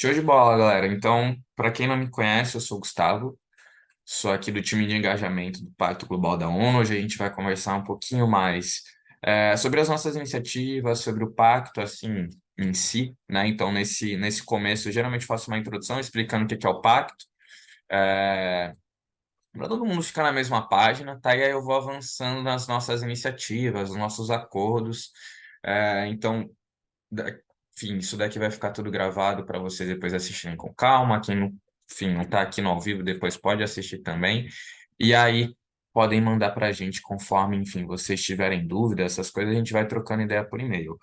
Show de bola, galera. Então, para quem não me conhece, eu sou o Gustavo, sou aqui do time de engajamento do Pacto Global da ONU. Hoje a gente vai conversar um pouquinho mais sobre as nossas iniciativas, sobre o pacto, assim, em si, né? Então, nesse começo, eu geralmente faço uma introdução explicando o que é o pacto, para todo mundo ficar na mesma página, tá? E aí eu vou avançando nas nossas iniciativas, nos nossos acordos. Então, da- enfim, isso daqui vai ficar tudo gravado para vocês depois assistirem com calma. Quem não, enfim, não está aqui no ao vivo, depois pode assistir também. E aí podem mandar para a gente conforme, enfim, vocês tiverem dúvida, essas coisas, a gente vai trocando ideia por e-mail.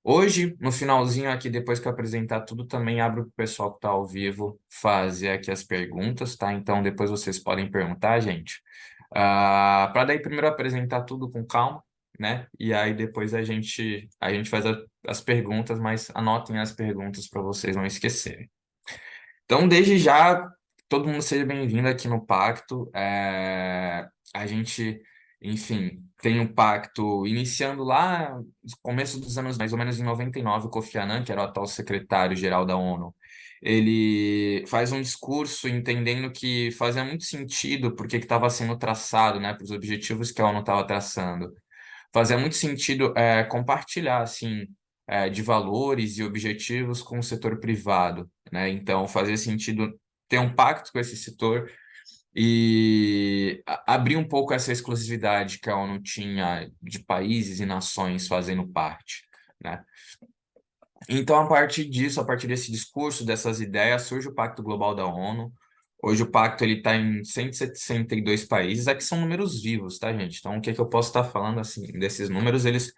Hoje, no finalzinho aqui, depois que eu apresentar tudo, também abro para o pessoal que está ao vivo fazer aqui as perguntas, tá? Então depois vocês podem perguntar, gente. Para daí primeiro apresentar tudo com calma, né? E aí depois a gente faz as perguntas, mas anotem as perguntas para vocês não esquecerem. Então, desde já, todo mundo seja bem-vindo aqui no Pacto. A gente, enfim, tem um pacto iniciando lá no começo dos anos, mais ou menos em 99, o Kofi Annan, que era o atual secretário-geral da ONU, ele faz um discurso entendendo que fazia muito sentido porque que estava sendo traçado, né, para os objetivos que a ONU estava traçando. Fazia muito sentido compartilhar, assim, de valores e objetivos com o setor privado, né? Então, fazia sentido ter um pacto com esse setor e abrir um pouco essa exclusividade que a ONU tinha de países e nações fazendo parte, né? Então, a partir disso, a partir desse discurso, dessas ideias, surge o Pacto Global da ONU. Hoje o pacto ele está em 162 países. Aqui são números vivos, tá, gente? Então, o que que eu posso estar falando assim desses números? Eles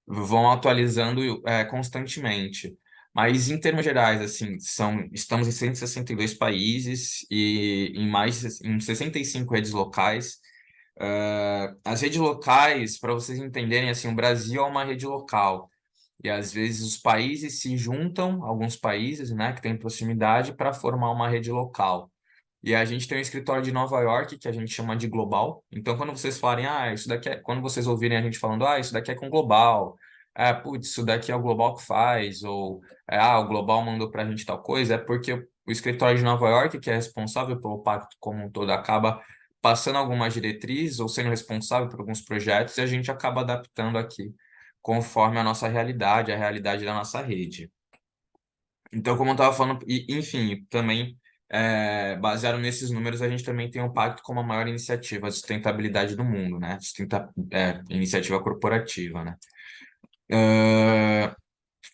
vão atualizando constantemente. Mas em termos gerais, assim, estamos em 162 países e em 65 redes locais. As redes locais, para vocês entenderem, assim, o Brasil é uma rede local. E às vezes os países se juntam, alguns países, né, que têm proximidade, para formar uma rede local. E a gente tem um escritório de Nova York que a gente chama de Global. Então, quando vocês falarem, isso daqui quando vocês ouvirem a gente falando, isso daqui é com Global, putz, isso daqui é o Global que faz, ou o Global mandou para a gente tal coisa, é porque o escritório de Nova York, que é responsável pelo pacto como um todo, acaba passando algumas diretrizes ou sendo responsável por alguns projetos e a gente acaba adaptando aqui conforme a nossa realidade, a realidade da nossa rede. Então, como eu estava falando, e, enfim, também baseado nesses números, a gente também tem o Pacto como a maior iniciativa de sustentabilidade do mundo, né? Iniciativa corporativa, né?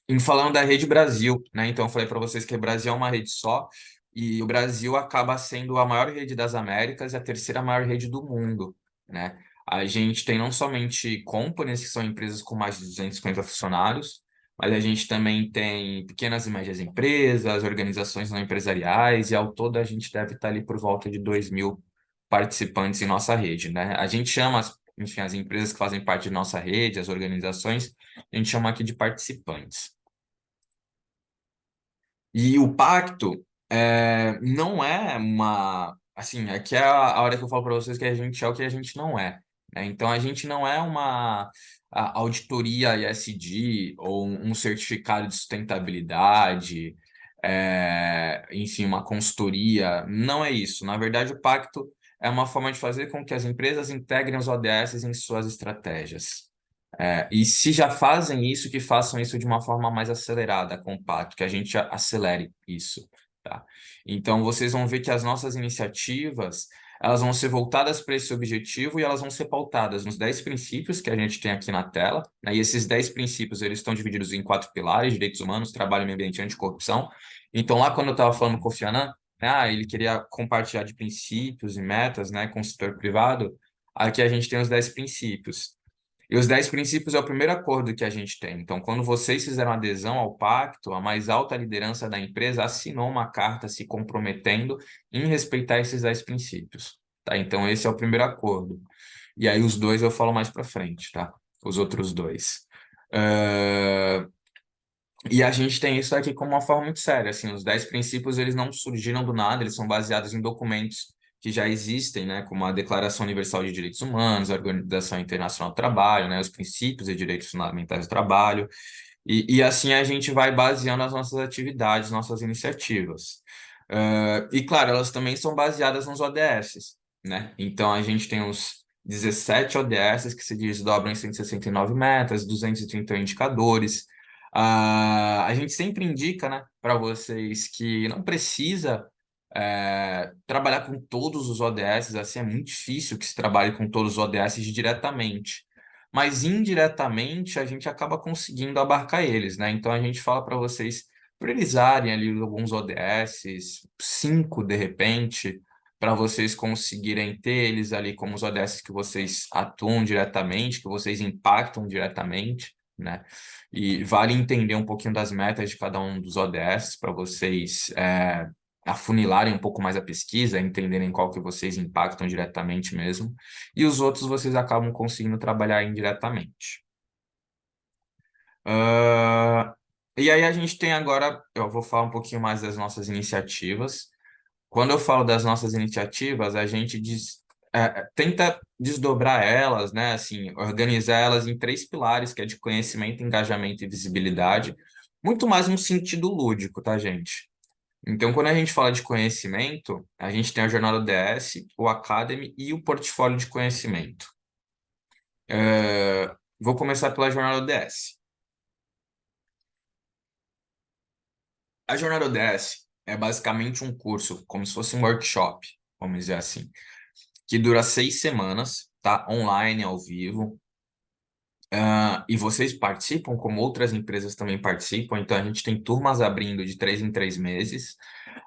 Em falando da Rede Brasil, né? Então, eu falei para vocês que o Brasil é uma rede só, e o Brasil acaba sendo a maior rede das Américas e a terceira maior rede do mundo, né? A gente tem não somente companies, que são empresas com mais de 250 funcionários, mas a gente também tem pequenas e médias empresas, organizações não empresariais, e ao todo a gente deve estar ali por volta de 2.000 participantes em nossa rede, né? A gente chama, enfim, as empresas que fazem parte de nossa rede, as organizações, a gente chama aqui de participantes. E o pacto não é uma. Assim, aqui é a hora que eu falo para vocês que a gente é o que a gente não é, né? Então, a gente não é uma auditoria ESG ou um certificado de sustentabilidade, enfim, uma consultoria. Não é isso. Na verdade, o pacto é uma forma de fazer com que as empresas integrem os ODS em suas estratégias. E se já fazem isso, que façam isso de uma forma mais acelerada, compacto, que a gente acelere isso, tá? Então, vocês vão ver que as nossas iniciativas, elas vão ser voltadas para esse objetivo e elas vão ser pautadas nos 10 princípios que a gente tem aqui na tela, né? E esses 10 princípios, eles estão divididos em 4 pilares: direitos humanos, trabalho, meio ambiente e anticorrupção. Então, lá quando eu estava falando com o Kofi Annan, né, ele queria compartilhar de princípios e metas, né, com o setor privado. Aqui a gente tem os 10 princípios. E os 10 princípios é o primeiro acordo que a gente tem. Então, quando vocês fizeram adesão ao pacto, a mais alta liderança da empresa assinou uma carta se comprometendo em respeitar esses 10 princípios, tá? Então, esse é o primeiro acordo. E aí, os dois eu falo mais para frente, tá? Os outros dois. E a gente tem isso aqui como uma forma muito séria, assim, os 10 princípios, eles não surgiram do nada, eles são baseados em documentos que já existem, né, como a Declaração Universal de Direitos Humanos, a Organização Internacional do Trabalho, né, os princípios e direitos fundamentais do trabalho, E assim a gente vai baseando as nossas atividades, nossas iniciativas. E claro, elas também são baseadas nos ODSs, né? Então a gente tem os 17 ODSs que se desdobram em 169 metas, 231 indicadores. A gente sempre indica, né, para vocês que não precisa trabalhar com todos os ODSs, assim é muito difícil que se trabalhe com todos os ODSs diretamente, mas indiretamente a gente acaba conseguindo abarcar eles, né? Então a gente fala para vocês priorizarem ali alguns ODSs, 5 de repente, para vocês conseguirem ter eles ali como os ODSs que vocês atuam diretamente, que vocês impactam diretamente, né? E vale entender um pouquinho das metas de cada um dos ODSs para vocês afunilarem um pouco mais a pesquisa, entenderem qual que vocês impactam diretamente mesmo, e os outros vocês acabam conseguindo trabalhar indiretamente. Ah, e aí a gente tem agora, eu vou falar um pouquinho mais das nossas iniciativas. Quando eu falo das nossas iniciativas, a gente tenta desdobrar elas, né? Assim, organizar elas em três pilares, que é de conhecimento, engajamento e visibilidade, muito mais no sentido lúdico, tá, gente? Então, quando a gente fala de conhecimento, a gente tem a Jornada DS, o Academy e o Portfólio de Conhecimento. Vou começar pela Jornada DS. A Jornada ODS é basicamente um curso, como se fosse um workshop, vamos dizer assim, que dura 6 semanas, tá? Online, ao vivo. E vocês participam, como outras empresas também participam, então a gente tem turmas abrindo de 3 em 3 meses.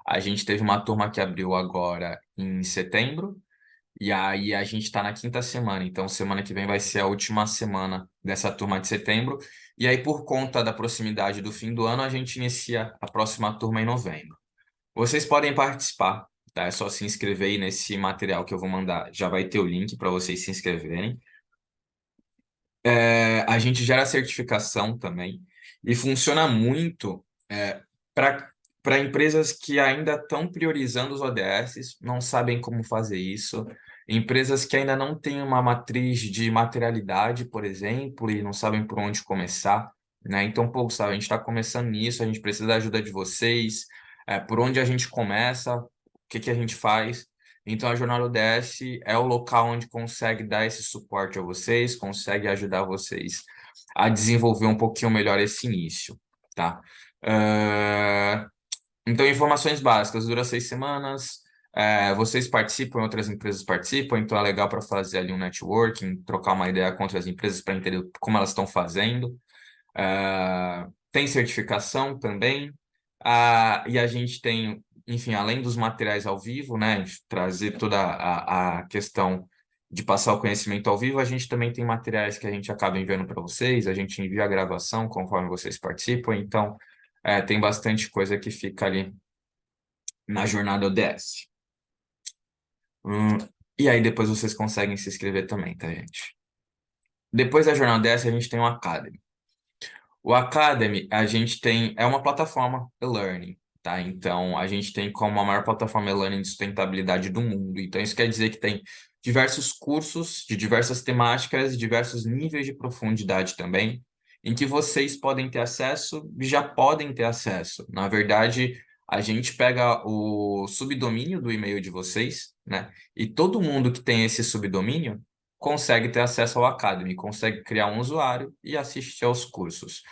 A gente teve uma turma que abriu agora em setembro, e aí a gente está na quinta semana, então semana que vem vai ser a última semana dessa turma de setembro. E aí, por conta da proximidade do fim do ano, a gente inicia a próxima turma em novembro. Vocês podem participar, tá? É só se inscrever aí nesse material que eu vou mandar. Já vai ter o link para vocês se inscreverem. A gente gera certificação também e funciona muito para empresas que ainda estão priorizando os ODSs, não sabem como fazer isso, empresas que ainda não têm uma matriz de materialidade, por exemplo, e não sabem por onde começar, né? Então, pô, Gustavo, a gente está começando nisso, a gente precisa da ajuda de vocês, por onde a gente começa, o que que a gente faz? Então, a Jornada ODS é o local onde consegue dar esse suporte a vocês, consegue ajudar vocês a desenvolver um pouquinho melhor esse início, tá? Ah, então, informações básicas, dura 6 semanas, vocês participam, outras empresas participam, então é legal para fazer ali um networking, trocar uma ideia com outras empresas para entender como elas estão fazendo. Tem certificação também, e a gente tem, enfim, além dos materiais ao vivo, né, de trazer toda a questão de passar o conhecimento ao vivo, a gente também tem materiais que a gente acaba enviando para vocês, a gente envia a gravação conforme vocês participam, então tem bastante coisa que fica ali na jornada ODS. Hum, e aí depois vocês conseguem se inscrever também, tá, gente? Depois da jornada ODS, a gente tem o Academy. O Academy, a gente tem, é uma plataforma e-learning, tá? Então, a gente tem como a maior plataforma e-learning de sustentabilidade do mundo. Então, isso quer dizer que tem diversos cursos de diversas temáticas, diversos níveis de profundidade também, em que vocês podem ter acesso, já podem ter acesso. Na verdade, a gente pega o subdomínio do e-mail de vocês, né? E todo mundo que tem esse subdomínio consegue ter acesso ao Academy, consegue criar um usuário e assistir aos cursos.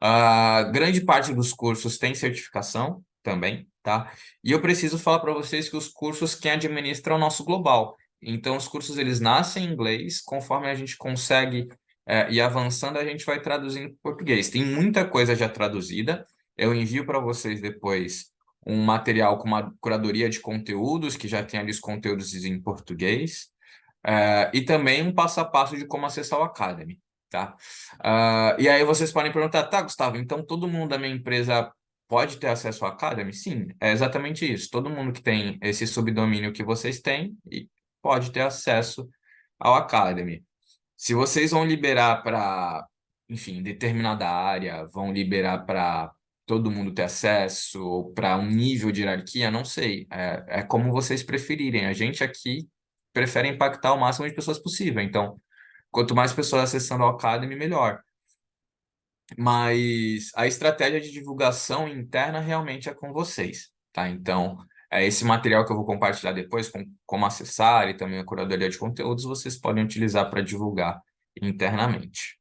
A grande parte dos cursos tem certificação também, tá? E eu preciso falar para vocês que os cursos quem administra é o nosso global. Então, os cursos eles nascem em inglês, conforme a gente consegue ir avançando, a gente vai traduzindo para português. Tem muita coisa já traduzida. Eu envio para vocês depois um material com uma curadoria de conteúdos, que já tem ali os conteúdos em português. E também um passo a passo de como acessar o Academy, tá? E aí vocês podem perguntar, tá, Gustavo, então todo mundo da minha empresa pode ter acesso ao Academy? Sim, é exatamente isso. Todo mundo que tem esse subdomínio que vocês têm e pode ter acesso ao Academy. Se vocês vão liberar para, enfim, determinada área, vão liberar para todo mundo ter acesso, ou para um nível de hierarquia, não sei. É como vocês preferirem. A gente aqui prefere impactar o máximo de pessoas possível. Então, quanto mais pessoas acessando o Academy, melhor. Mas a estratégia de divulgação interna realmente é com vocês, tá? Então, esse material que eu vou compartilhar depois, com como acessar e também a curadoria de conteúdos, vocês podem utilizar para divulgar internamente.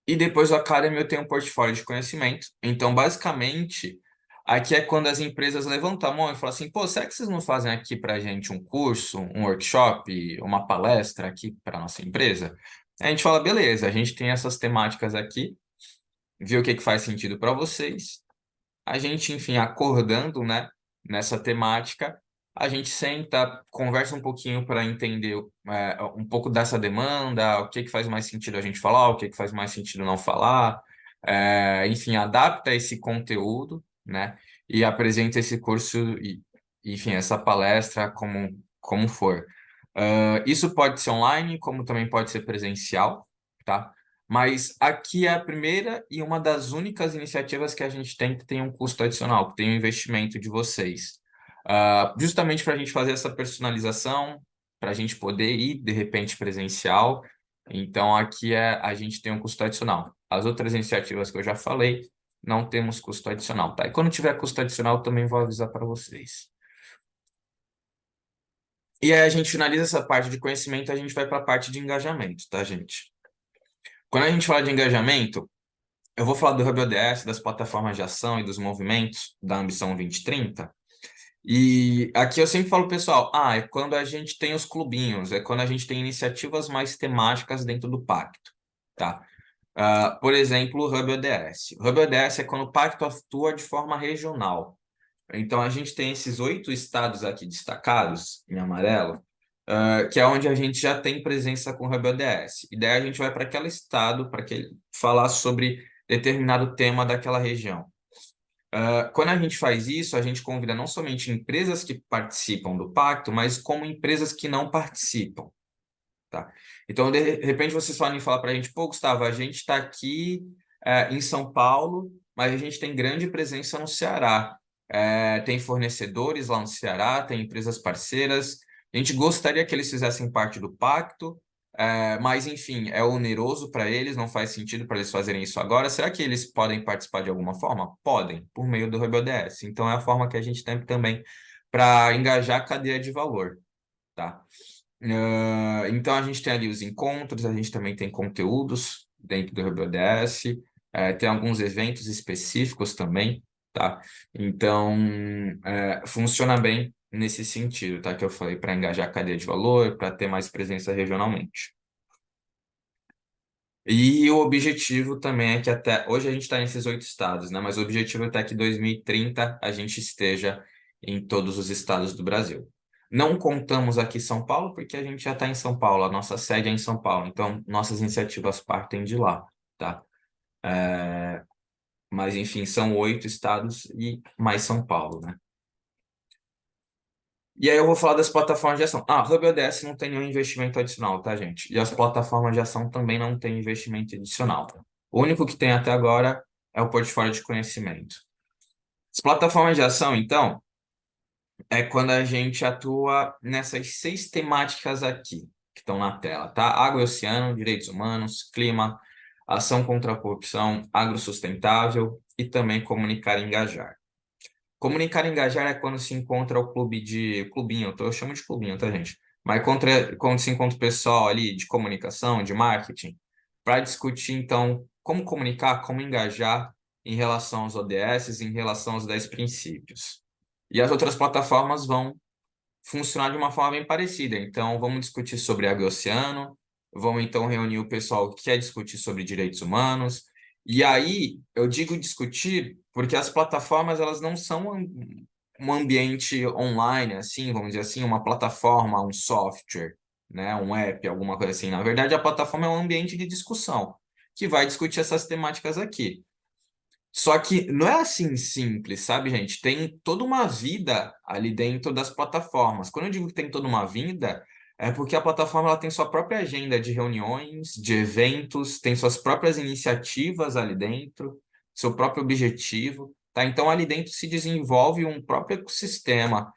E depois o Academy eu tenho um portfólio de conhecimento. Então, basicamente, aqui é quando as empresas levantam a mão e falam assim, pô, será que vocês não fazem aqui para a gente um curso, um workshop, uma palestra aqui para nossa empresa? A gente fala, beleza, a gente tem essas temáticas aqui, vê o que que faz sentido para vocês. A gente, enfim, acordando, né, nessa temática, a gente senta, conversa um pouquinho para entender um pouco dessa demanda, o que que faz mais sentido a gente falar, o que que faz mais sentido não falar, enfim, adapta esse conteúdo, né, e apresenta esse curso e, enfim, essa palestra como for. Isso pode ser online, como também pode ser presencial, tá? Mas aqui é a primeira e uma das únicas iniciativas que a gente tem que tem um custo adicional, que tem um investimento de vocês. Justamente para a gente fazer essa personalização, para a gente poder ir, de repente, presencial. Então, aqui a gente tem um custo adicional. As outras iniciativas que eu já falei, não temos custo adicional, tá? E quando tiver custo adicional, eu também vou avisar para vocês. E aí a gente finaliza essa parte de conhecimento, a gente vai para a parte de engajamento, tá, gente? Quando a gente fala de engajamento, eu vou falar do Hub ODS, das plataformas de ação e dos movimentos da Ambição 2030. E aqui eu sempre falo, pessoal, é quando a gente tem os clubinhos, é quando a gente tem iniciativas mais temáticas dentro do pacto, tá? Por exemplo, o Hub ODS. O Hub ODS é quando o pacto atua de forma regional. Então, a gente tem esses 8 estados aqui destacados, em amarelo, que é onde a gente já tem presença com o Hub ODS. E daí a gente vai para aquele estado para falar sobre determinado tema daquela região. Quando a gente faz isso, a gente convida não somente empresas que participam do pacto, mas como empresas que não participam, tá? Então, de repente, vocês podem falar para a gente, pô, Gustavo, a gente está aqui em São Paulo, mas a gente tem grande presença no Ceará. Tem fornecedores lá no Ceará, tem empresas parceiras. A gente gostaria que eles fizessem parte do pacto, mas, enfim, é oneroso para eles, não faz sentido para eles fazerem isso agora. Será que eles podem participar de alguma forma? Podem, por meio do Hub ODS. Então, é a forma que a gente tem também para engajar a cadeia de valor, tá? Então, a gente tem ali os encontros, a gente também tem conteúdos dentro do Hub ODS, tem alguns eventos específicos também, tá? Então, funciona bem nesse sentido, tá? Que eu falei para engajar a cadeia de valor, para ter mais presença regionalmente. E o objetivo também é que até hoje a gente está nesses 8 estados, né? Mas o objetivo é até que 2030 a gente esteja em todos os estados do Brasil. Não contamos aqui São Paulo, porque a gente já está em São Paulo, a nossa sede é em São Paulo, então nossas iniciativas partem de lá, tá? Mas enfim, são 8 estados e mais São Paulo, né? E aí eu vou falar das plataformas de ação. Hub ODS não tem nenhum investimento adicional, tá, gente? E as plataformas de ação também não têm investimento adicional. O único que tem até agora é o portfólio de conhecimento. As plataformas de ação, então, é quando a gente atua nessas 6 temáticas aqui, que estão na tela, tá? Água e oceano, direitos humanos, clima, ação contra a corrupção, agrosustentável e também comunicar e engajar. Comunicar e engajar é quando se encontra o clubinho, eu chamo de clubinho, tá, gente? Mas quando se encontra o pessoal ali de comunicação, de marketing, para discutir, então, como comunicar, como engajar em relação aos ODS, em relação aos 10 princípios. E as outras plataformas vão funcionar de uma forma bem parecida. Então, vamos discutir sobre água e oceano, vamos então reunir o pessoal que quer discutir sobre direitos humanos. E aí, eu digo discutir porque as plataformas elas não são um ambiente online, assim, vamos dizer assim, uma plataforma, um software, né, um app, alguma coisa assim. Na verdade, a plataforma é um ambiente de discussão que vai discutir essas temáticas aqui. Só que não é assim simples, sabe, gente? Tem toda uma vida ali dentro das plataformas. Quando eu digo que tem toda uma vida, é porque a plataforma ela tem sua própria agenda de reuniões, de eventos, tem suas próprias iniciativas ali dentro, seu próprio objetivo, tá? Então ali dentro se desenvolve um próprio ecossistema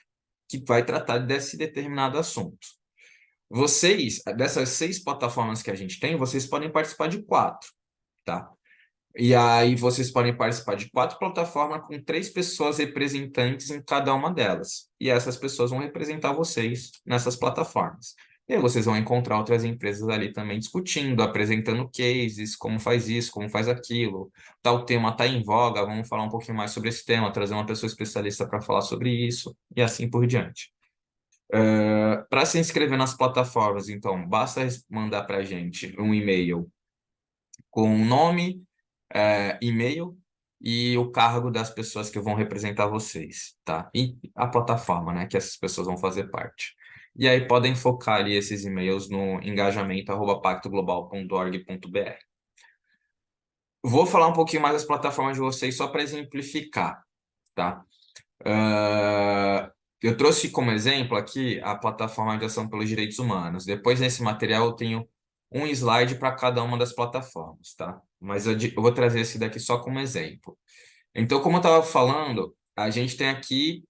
que vai tratar desse determinado assunto. Vocês, dessas 6 plataformas que a gente tem, vocês podem participar de 4, tá? E aí vocês podem participar de 4 plataformas com 3 pessoas representantes em cada uma delas. E essas pessoas vão representar vocês nessas plataformas. E aí vocês vão encontrar outras empresas ali também discutindo, apresentando cases, como faz isso, como faz aquilo. Tal tema está em voga, vamos falar um pouquinho mais sobre esse tema, trazer uma pessoa especialista para falar sobre isso, e assim por diante. Para se inscrever nas plataformas, então, basta mandar para a gente um e-mail com o nome, e-mail e o cargo das pessoas que vão representar vocês, tá? E a plataforma, né, que essas pessoas vão fazer parte. E aí podem focar ali esses e-mails no engajamento@pactoglobal.org.br. Vou falar um pouquinho mais das plataformas de vocês só para exemplificar, tá? Eu trouxe como exemplo aqui a plataforma de ação pelos direitos humanos. Depois, nesse material, eu tenho um slide para cada uma das plataformas, tá? Mas eu vou trazer esse daqui só como exemplo. Então, como eu estava falando, a gente tem aqui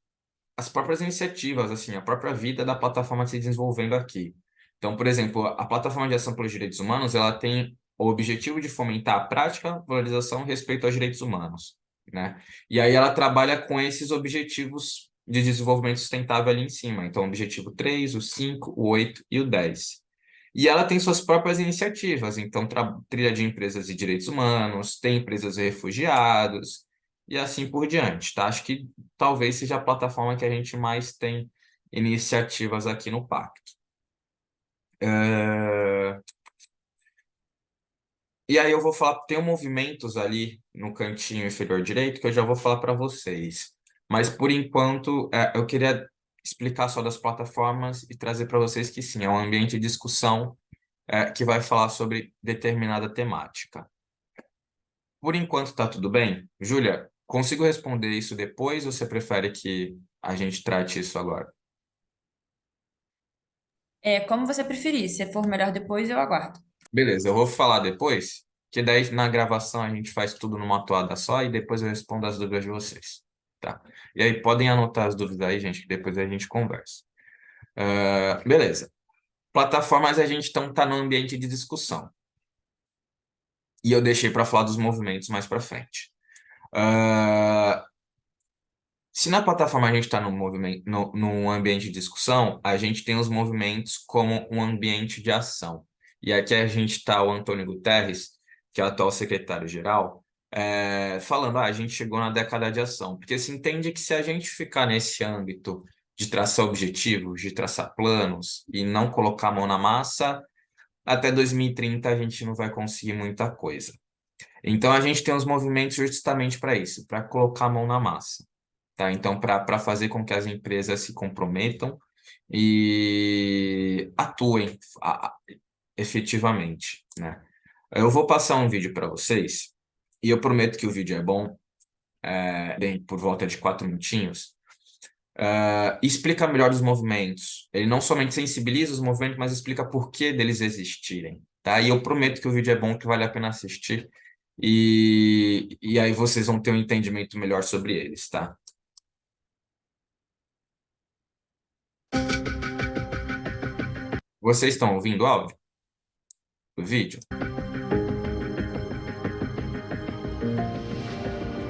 as próprias iniciativas, assim, a própria vida da plataforma se desenvolvendo aqui. Então, por exemplo, a plataforma de ação pelos direitos humanos, ela tem o objetivo de fomentar a prática, valorização e respeito aos direitos humanos, né? E aí ela trabalha com esses objetivos de desenvolvimento sustentável ali em cima. Então, o objetivo 3, o 5, o 8 e o 10. E ela tem suas próprias iniciativas, então trilha de empresas de direitos humanos, tem empresas de refugiados, e assim por diante, tá? Acho que talvez seja a plataforma que a gente mais tem iniciativas aqui no Pacto. E aí eu vou falar, tem movimentos ali no cantinho inferior direito que eu já vou falar para vocês. Mas por enquanto, eu queria explicar só das plataformas e trazer para vocês que sim, é um ambiente de discussão que vai falar sobre determinada temática. Por enquanto está tudo bem? Júlia, consigo responder isso depois ou você prefere que a gente trate isso agora? Como você preferir. Se for melhor depois, eu aguardo. Beleza, eu vou falar depois, que daí na gravação a gente faz tudo numa toada só e depois eu respondo as dúvidas de vocês, tá? E aí podem anotar as dúvidas aí, gente, que depois a gente conversa. Beleza. Plataformas a gente então tá no ambiente de discussão. E eu deixei para falar dos movimentos mais para frente. Se na plataforma a gente está no movimento, no ambiente de discussão, a gente tem os movimentos como um ambiente de ação. E aqui a gente está o Antônio Guterres, que é o atual secretário-geral, falando, a gente chegou na década de ação. Porque se entende que se a gente ficar nesse âmbito de traçar objetivos, de traçar planos e não colocar a mão na massa, até 2030 a gente não vai conseguir muita coisa. Então a gente tem os movimentos justamente para isso, para colocar a mão na massa. Tá? Então, para fazer com que as empresas se comprometam e atuem efetivamente, né? Eu vou passar um vídeo para vocês e eu prometo que o vídeo é bom, bem, por volta de 4 minutinhos. Explica melhor os movimentos. Ele não somente sensibiliza os movimentos, mas explica por que deles existirem, tá? E eu prometo que o vídeo é bom, que vale a pena assistir. E aí vocês vão ter um entendimento melhor sobre eles, tá? Vocês estão ouvindo o áudio do vídeo?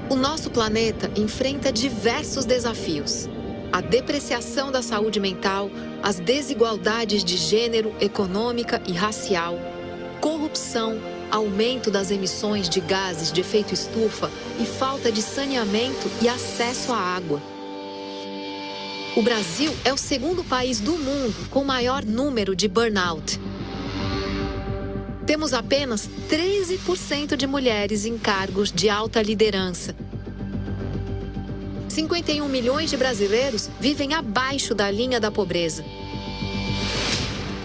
O nosso planeta enfrenta diversos desafios. A depreciação da saúde mental, as desigualdades de gênero, econômica e racial, corrupção, aumento das emissões de gases de efeito estufa e falta de saneamento e acesso à água. O Brasil é o segundo país do mundo com maior número de burnout. Temos apenas 13% de mulheres em cargos de alta liderança. 51 milhões de brasileiros vivem abaixo da linha da pobreza.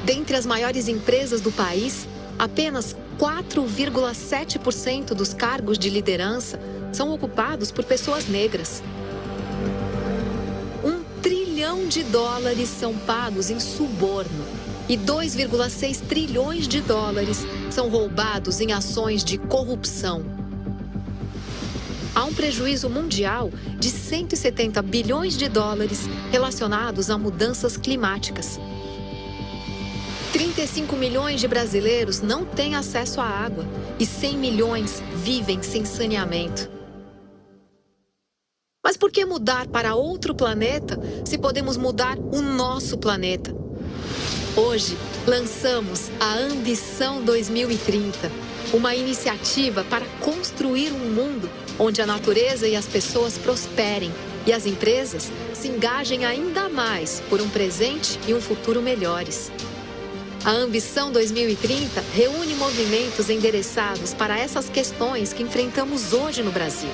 Dentre as maiores empresas do país, apenas 4,7% dos cargos de liderança são ocupados por pessoas negras. US$ 1 trilhão são pagos em suborno e 2,6 trilhões de dólares são roubados em ações de corrupção. Há um prejuízo mundial de 170 bilhões de dólares relacionados a mudanças climáticas. 35 milhões de brasileiros não têm acesso à água e 100 milhões vivem sem saneamento. Mas por que mudar para outro planeta se podemos mudar o nosso planeta? Hoje, lançamos a Ambição 2030, uma iniciativa para construir um mundo onde a natureza e as pessoas prosperem e as empresas se engajem ainda mais por um presente e um futuro melhores. A Ambição 2030 reúne movimentos endereçados para essas questões que enfrentamos hoje no Brasil.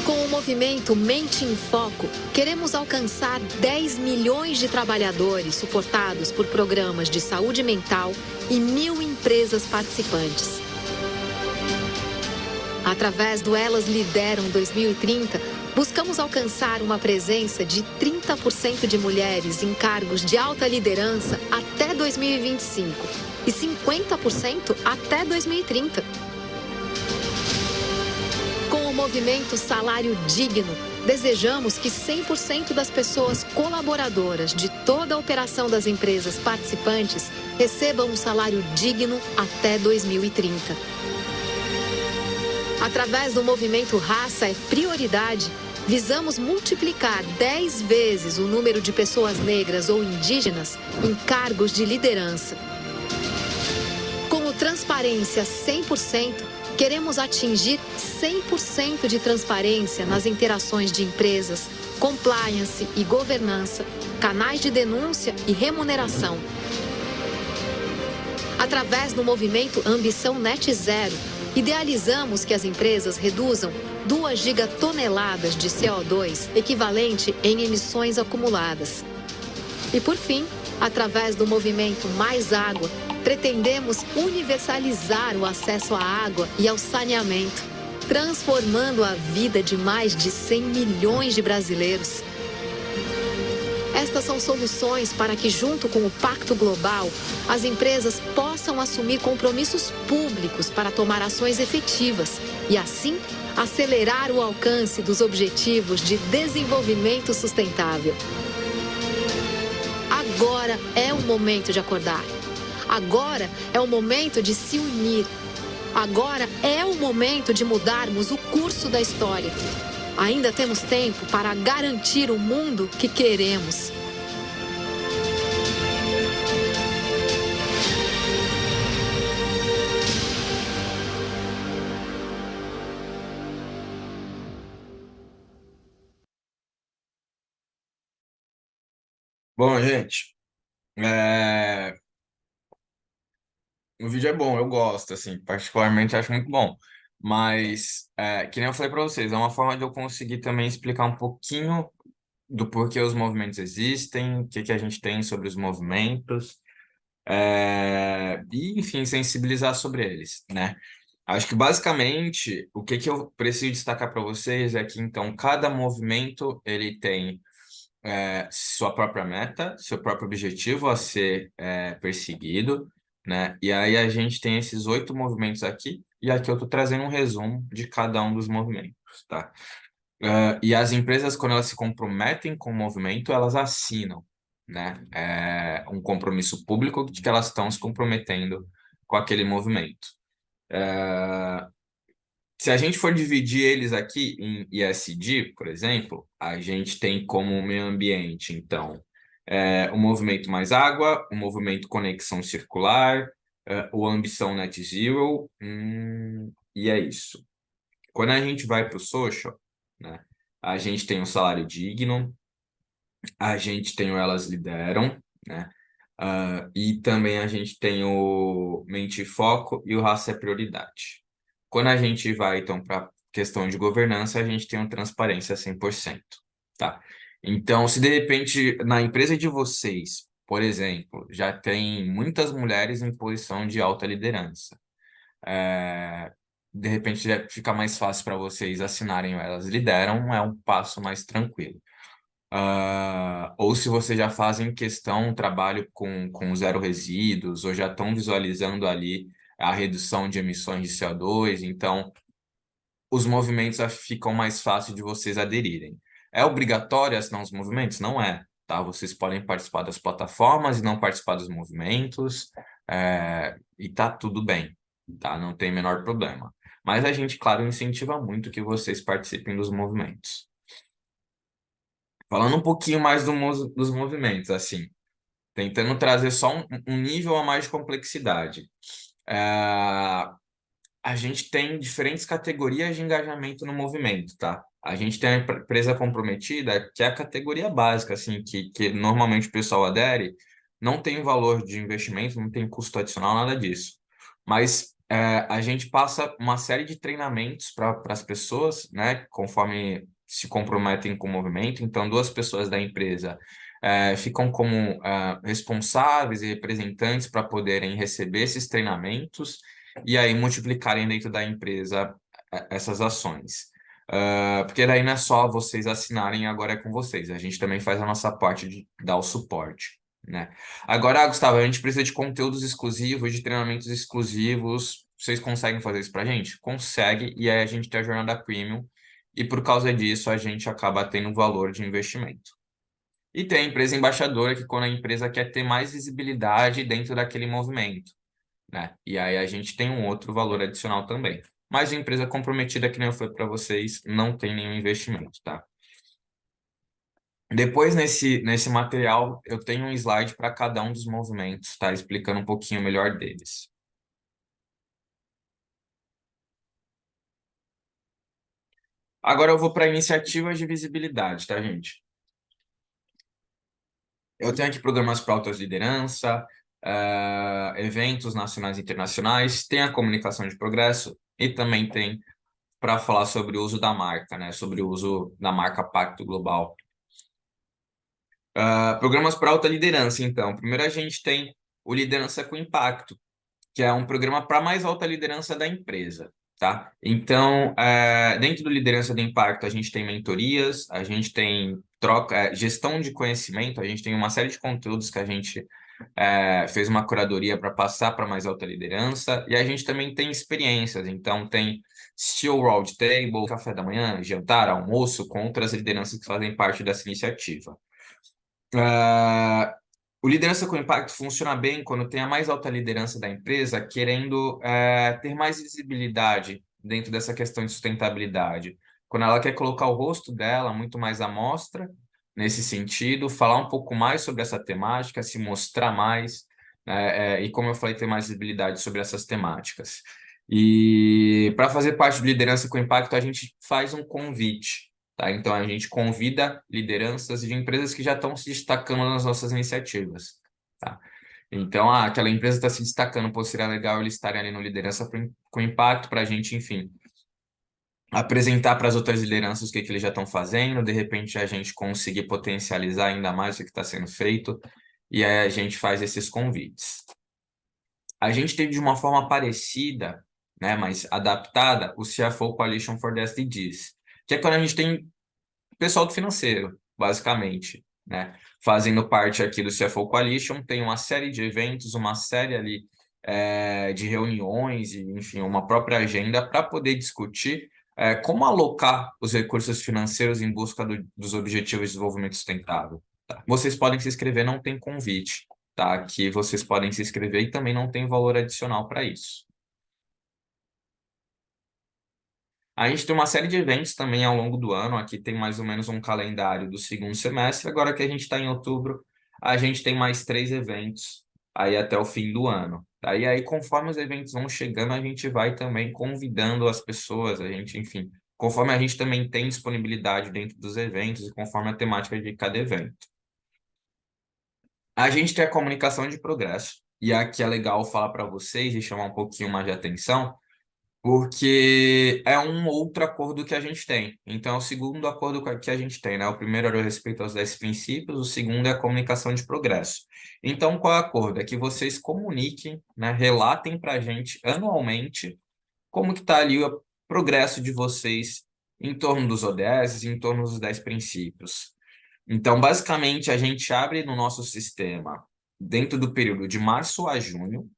Com o movimento Mente em Foco, queremos alcançar 10 milhões de trabalhadores suportados por programas de saúde mental e 1.000 empresas participantes. Através do Elas Lideram 2030, buscamos alcançar uma presença de 30% de mulheres em cargos de alta liderança até 2025 e 50% até 2030. Com o movimento Salário Digno, desejamos que 100% das pessoas colaboradoras de toda a operação das empresas participantes recebam um salário digno até 2030. Através do movimento Raça é Prioridade, visamos multiplicar 10 vezes o número de pessoas negras ou indígenas em cargos de liderança. Com o Transparência 100%, queremos atingir 100% de transparência nas interações de empresas, compliance e governança, canais de denúncia e remuneração. Através do movimento Ambição Net Zero, idealizamos que as empresas reduzam 2 gigatoneladas de CO2, equivalente em emissões acumuladas. E por fim, através do movimento Mais Água, pretendemos universalizar o acesso à água e ao saneamento, transformando a vida de mais de 100 milhões de brasileiros. Estas são soluções para que, junto com o Pacto Global, as empresas possam assumir compromissos públicos para tomar ações efetivas e, assim, acelerar o alcance dos Objetivos de Desenvolvimento Sustentável. Agora é o momento de acordar. Agora é o momento de se unir. Agora é o momento de mudarmos o curso da história. Ainda temos tempo para garantir o mundo que queremos. Bom, gente, o vídeo é bom, eu gosto, assim, particularmente acho muito bom. Mas, que nem eu falei para vocês, é uma forma de eu conseguir também explicar um pouquinho do porquê os movimentos existem, o que que a gente tem sobre os movimentos, e, enfim, sensibilizar sobre eles, né? Acho que, basicamente, o que que eu preciso destacar para vocês é que, então, cada movimento, ele tem sua própria meta, seu próprio objetivo a ser perseguido, né? E aí a gente tem esses 8 movimentos aqui, e aqui eu estou trazendo um resumo de cada um dos movimentos, tá? E as empresas, quando elas se comprometem com o movimento, elas assinam, né? Um compromisso público de que elas estão se comprometendo com aquele movimento. Se a gente for dividir eles aqui em ESG, por exemplo, a gente tem como meio ambiente, então, o movimento Mais Água, o movimento Conexão Circular, o Ambição Net Zero, e é isso. Quando a gente vai para o social, né, a gente tem o Salário Digno, a gente tem o Elas Lideram, né, e também a gente tem o Mente e Foco e o Raça é Prioridade. Quando a gente vai, então, para a questão de governança, a gente tem o Transparência 100%, tá? Então, se de repente, na empresa de vocês, por exemplo, já tem muitas mulheres em posição de alta liderança, de repente já fica mais fácil para vocês assinarem o Elas Lideram, é um passo mais tranquilo. Ou se vocês já fazem questão, trabalho com zero resíduos, ou já estão visualizando ali a redução de emissões de CO2, então os movimentos ficam mais fáceis de vocês aderirem. É obrigatório assinar os movimentos? Não é, tá? Vocês podem participar das plataformas e não participar dos movimentos, e tá tudo bem, tá? Não tem menor problema. Mas a gente, claro, incentiva muito que vocês participem dos movimentos. Falando um pouquinho mais dos movimentos, assim, tentando trazer só um nível a mais de complexidade. A gente tem diferentes categorias de engajamento no movimento, tá? A gente tem a empresa comprometida, que é a categoria básica, assim, que normalmente o pessoal adere, não tem valor de investimento, não tem custo adicional, nada disso. Mas a gente passa uma série de treinamentos para as pessoas, né, conforme se comprometem com o movimento. Então, 2 pessoas da empresa ficam como responsáveis e representantes para poderem receber esses treinamentos e aí multiplicarem dentro da empresa essas ações. Porque daí não é só vocês assinarem, agora é com vocês. A gente também faz a nossa parte de dar o suporte, né? Agora, Gustavo, a gente precisa de conteúdos exclusivos, de treinamentos exclusivos. Vocês conseguem fazer isso pra gente? Consegue, e aí a gente tem a jornada premium, e por causa disso a gente acaba tendo valor de investimento. E tem a empresa embaixadora, que quando a empresa quer ter mais visibilidade dentro daquele movimento, né? E aí a gente tem um outro valor adicional também. Mas a empresa comprometida, que nem eu falei para vocês, não tem nenhum investimento, tá? Depois, nesse material, eu tenho um slide para cada um dos movimentos, tá? Explicando um pouquinho melhor deles. Agora eu vou para iniciativas de visibilidade, tá, gente? Eu tenho aqui programas para altas liderança, eventos nacionais e internacionais, tem a comunicação de progresso e também tem para falar sobre o uso da marca, né? Sobre o uso da marca Pacto Global. Programas para alta liderança, então. Primeiro a gente tem o Liderança com Impacto, que é um programa para mais alta liderança da empresa, tá? Então, dentro do Liderança de Impacto, a gente tem mentorias, a gente tem gestão de conhecimento, a gente tem uma série de conteúdos que a gente fez uma curadoria para passar para mais alta liderança, e a gente também tem experiências, então tem Steel Round Table, café da manhã, jantar, almoço, com outras lideranças que fazem parte dessa iniciativa. O Liderança com Impacto funciona bem quando tem a mais alta liderança da empresa querendo ter mais visibilidade dentro dessa questão de sustentabilidade. Quando ela quer colocar o rosto dela muito mais à mostra, nesse sentido, falar um pouco mais sobre essa temática, se mostrar mais, e como eu falei, ter mais visibilidade sobre essas temáticas. E para fazer parte do Liderança com Impacto, a gente faz um convite. Tá? Então, a gente convida lideranças de empresas que já estão se destacando nas nossas iniciativas. Tá? Então, aquela empresa está se destacando, pô, seria legal eles estarem ali no Liderança com Impacto para a gente, enfim, apresentar para as outras lideranças o que eles já estão fazendo, de repente a gente conseguir potencializar ainda mais o que está sendo feito, e aí a gente faz esses convites. A gente teve de uma forma parecida, né, mas adaptada, o CFO Coalition for the SDGs, que é quando a gente tem pessoal do financeiro, basicamente, né? Fazendo parte aqui do CFO Coalition, tem uma série de eventos, uma série ali de reuniões, e, enfim, uma própria agenda para poder discutir como alocar os recursos financeiros em busca dos Objetivos de Desenvolvimento Sustentável. Tá? Vocês podem se inscrever, não tem convite, tá? Aqui vocês podem se inscrever e também não tem valor adicional para isso. A gente tem uma série de eventos também ao longo do ano. Aqui tem mais ou menos um calendário do segundo semestre. Agora que a gente está em outubro, a gente tem mais 3 eventos aí até o fim do ano. Tá? E aí, conforme os eventos vão chegando, a gente vai também convidando as pessoas, a gente, enfim, conforme a gente também tem disponibilidade dentro dos eventos e conforme a temática de cada evento. A gente tem a comunicação de progresso. E aqui é legal falar para vocês e chamar um pouquinho mais de atenção, porque é um outro acordo que a gente tem. Então, é o segundo acordo que a gente tem, né? O primeiro era o respeito aos 10 princípios, o segundo é a comunicação de progresso. Então, qual é o acordo? É que vocês comuniquem, né? Relatem para a gente anualmente como que está ali o progresso de vocês em torno dos ODS, em torno dos 10 princípios. Então, basicamente, a gente abre no nosso sistema, dentro do período de março a junho,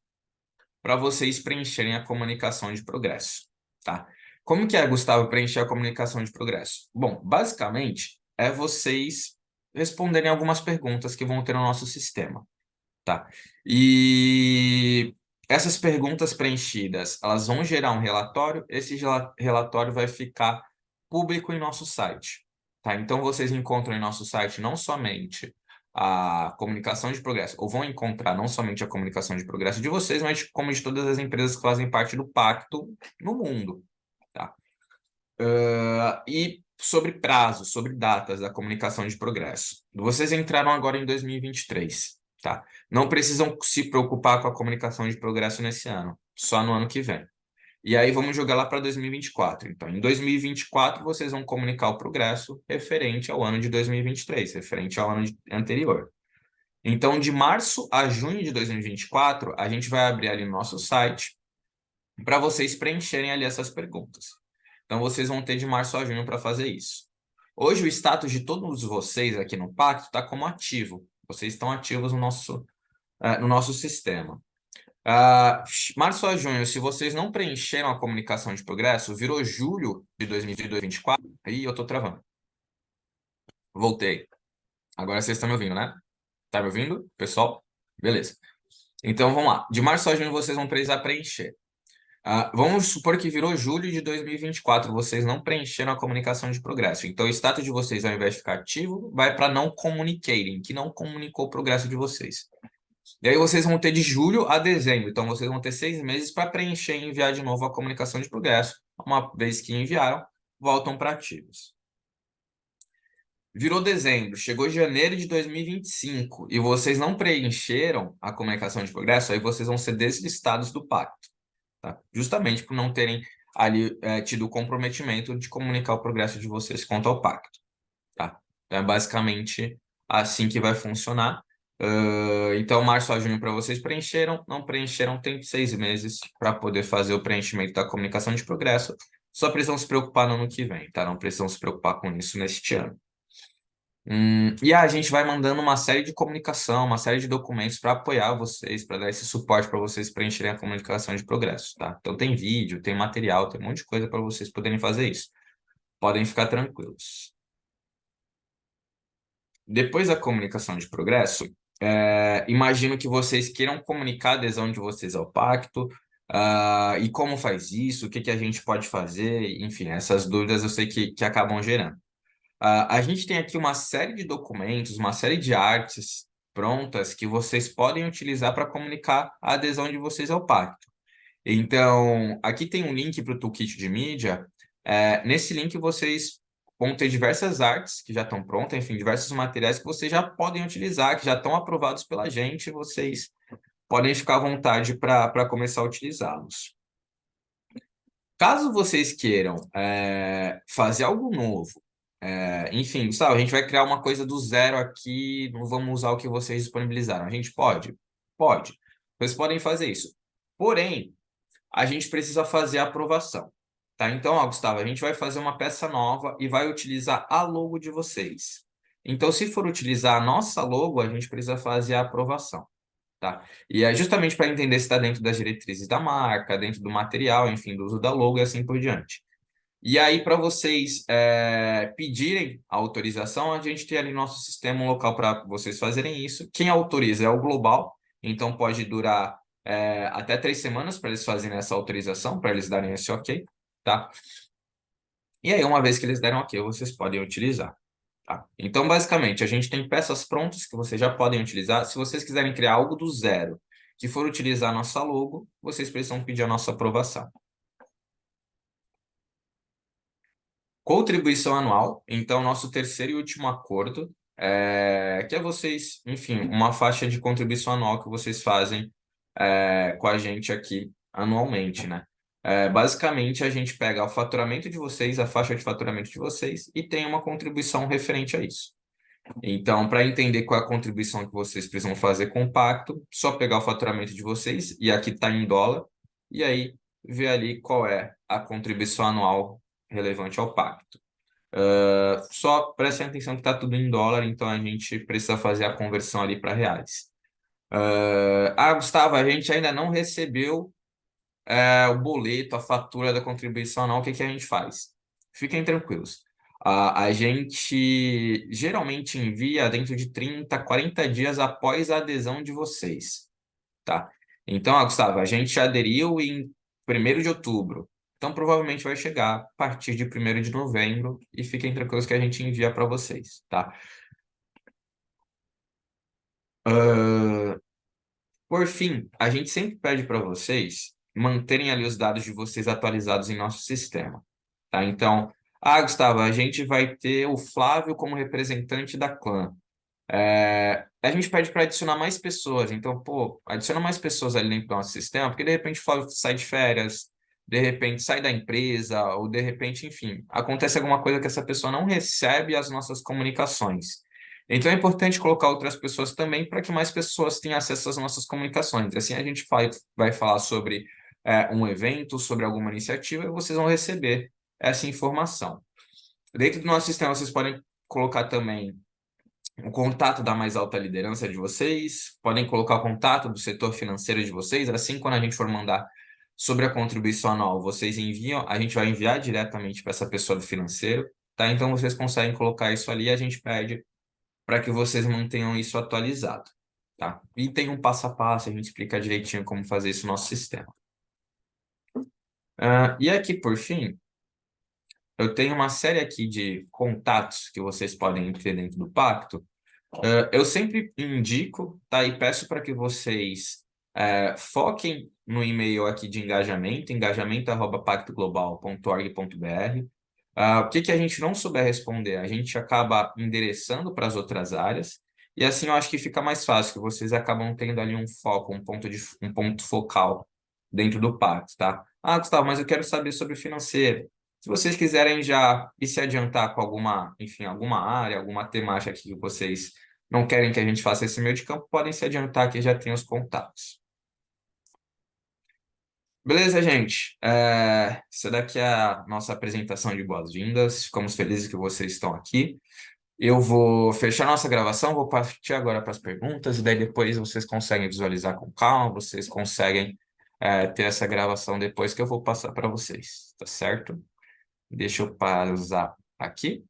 para vocês preencherem a comunicação de progresso, tá? Como que é, Gustavo, preencher a comunicação de progresso? Bom, basicamente, é vocês responderem algumas perguntas que vão ter no nosso sistema, tá? E essas perguntas preenchidas, elas vão gerar um relatório, esse relatório vai ficar público em nosso site, tá? Então, vocês encontram em nosso site não somente a comunicação de progresso, ou vão encontrar não somente a comunicação de progresso de vocês, mas como de todas as empresas que fazem parte do pacto no mundo, tá? E sobre prazos, sobre datas da comunicação de progresso. Vocês entraram agora em 2023, tá? Não precisam se preocupar com a comunicação de progresso nesse ano, só no ano que vem. E aí vamos jogar lá para 2024. Então, em 2024, vocês vão comunicar o progresso referente ao ano de 2023, referente ao ano anterior. Então, de março a junho de 2024, a gente vai abrir ali no nosso site para vocês preencherem ali essas perguntas. Então, vocês vão ter de março a junho para fazer isso. Hoje, o status de todos vocês aqui no Pacto está como ativo. Vocês estão ativos no nosso sistema. Março a junho, se vocês não preencheram a comunicação de progresso, virou julho de 2024, aí eu estou travando. Voltei. Agora vocês estão me ouvindo, né? Tá me ouvindo, pessoal? Beleza. Então, vamos lá. De março a junho, vocês vão precisar preencher. Vamos supor que virou julho de 2024, vocês não preencheram a comunicação de progresso. Então, o status de vocês, ao invés de ficar ativo, vai para não communicating, que não comunicou o progresso de vocês. E aí vocês vão ter de julho a dezembro. Então, vocês vão ter 6 meses para preencher e enviar de novo a comunicação de progresso. Uma vez que enviaram, voltam para ativos. Virou dezembro, chegou janeiro de 2025 e vocês não preencheram a comunicação de progresso, aí vocês vão ser deslistados do pacto. Tá? Justamente por não terem ali tido o comprometimento de comunicar o progresso de vocês quanto ao pacto. Tá? Então, é basicamente assim que vai funcionar. Então, março a junho para vocês preencheram, não preencheram, tem 6 meses para poder fazer o preenchimento da comunicação de progresso. Só precisam se preocupar no ano que vem, tá? Não precisam se preocupar com isso neste ano. E a gente vai mandando uma série de comunicação, uma série de documentos para apoiar vocês, para dar esse suporte para vocês preencherem a comunicação de progresso, tá? Então tem vídeo, tem material, tem um monte de coisa para vocês poderem fazer isso. Podem ficar tranquilos. Depois da comunicação de progresso, imagino que vocês queiram comunicar a adesão de vocês ao pacto, e como faz isso, o que a gente pode fazer, enfim, essas dúvidas eu sei que acabam gerando. A gente tem aqui uma série de documentos, uma série de artes prontas que vocês podem utilizar para comunicar a adesão de vocês ao pacto. Então, aqui tem um link para o Toolkit de mídia. Nesse link vocês vão ter diversas artes que já estão prontas, enfim, diversos materiais que vocês já podem utilizar, que já estão aprovados pela gente, vocês podem ficar à vontade para começar a utilizá-los. Caso vocês queiram fazer algo novo, enfim, Gustavo, a gente vai criar uma coisa do zero aqui, não vamos usar o que vocês disponibilizaram. A gente pode? Pode. Vocês podem fazer isso. Porém, a gente precisa fazer a aprovação. Tá? Então, Gustavo, a gente vai fazer uma peça nova e vai utilizar a logo de vocês. Então, se for utilizar a nossa logo, a gente precisa fazer a aprovação. Tá? E é justamente para entender se está dentro das diretrizes da marca, dentro do material, enfim, do uso da logo e assim por diante. E aí, para vocês pedirem a autorização, a gente tem ali no nosso sistema um local para vocês fazerem isso. Quem autoriza é o global, então pode durar até 3 semanas para eles fazerem essa autorização, para eles darem esse ok, tá? E aí, uma vez que eles deram ok, vocês podem utilizar. Tá? Então, basicamente, a gente tem peças prontas que vocês já podem utilizar. Se vocês quiserem criar algo do zero, que for utilizar a nossa logo, vocês precisam pedir a nossa aprovação. Contribuição anual, então, nosso terceiro e último acordo, que é vocês, enfim, uma faixa de contribuição anual que vocês fazem com a gente aqui anualmente, né? Basicamente, a gente pega o faturamento de vocês, a faixa de faturamento de vocês, e tem uma contribuição referente a isso. Então, para entender qual é a contribuição que vocês precisam fazer com o pacto, só pegar o faturamento de vocês, e aqui está em dólar, e aí ver ali qual é a contribuição anual relevante ao pacto. Só prestem atenção que está tudo em dólar, então a gente precisa fazer a conversão ali para reais. Gustavo, a gente ainda não recebeu o boleto, a fatura da contribuição anual, o que a gente faz? Fiquem tranquilos. A gente geralmente envia dentro de 30, 40 dias após a adesão de vocês, tá? Então, Gustavo, a gente aderiu em 1º de outubro. Então, provavelmente vai chegar a partir de 1º de novembro e fiquem tranquilos que a gente envia para vocês, tá? Por fim, a gente sempre pede para vocês manterem ali os dados de vocês atualizados em nosso sistema, tá? Então, Gustavo, a gente vai ter o Flávio como representante da clã. A gente pede para adicionar mais pessoas, então, pô, adiciona mais pessoas ali dentro do nosso sistema, porque de repente o Flávio sai de férias, de repente sai da empresa, ou de repente, enfim, acontece alguma coisa que essa pessoa não recebe as nossas comunicações. Então é importante colocar outras pessoas também para que mais pessoas tenham acesso às nossas comunicações. Assim a gente vai falar sobre um evento, sobre alguma iniciativa, e vocês vão receber essa informação. Dentro do nosso sistema, vocês podem colocar também o contato da mais alta liderança de vocês, podem colocar o contato do setor financeiro de vocês, assim quando a gente for mandar sobre a contribuição anual, vocês enviam, a gente vai enviar diretamente para essa pessoa do financeiro, tá? Então vocês conseguem colocar isso ali e a gente pede para que vocês mantenham isso atualizado, tá? E tem um passo a passo, a gente explica direitinho como fazer isso no nosso sistema. E aqui, por fim, eu tenho uma série aqui de contatos que vocês podem ter dentro do pacto. Eu sempre indico, tá? E peço para que vocês foquem no e-mail aqui de engajamento@pactoglobal.org.br. O que a gente não souber responder, a gente acaba endereçando para as outras áreas, e assim eu acho que fica mais fácil, que vocês acabam tendo ali um foco, um ponto focal dentro do pacto, tá? Gustavo, mas eu quero saber sobre o financeiro. Se vocês quiserem já ir se adiantar com alguma, enfim, alguma área, alguma temática aqui que vocês não querem que a gente faça esse meio de campo, podem se adiantar que já tem os contatos. Beleza, gente? Essa daqui é a nossa apresentação de boas-vindas. Ficamos felizes que vocês estão aqui. Eu vou fechar nossa gravação, vou partir agora para as perguntas, e daí depois vocês conseguem visualizar com calma, vocês conseguem ter essa gravação depois que eu vou passar para vocês, tá certo? Deixa eu pausar aqui.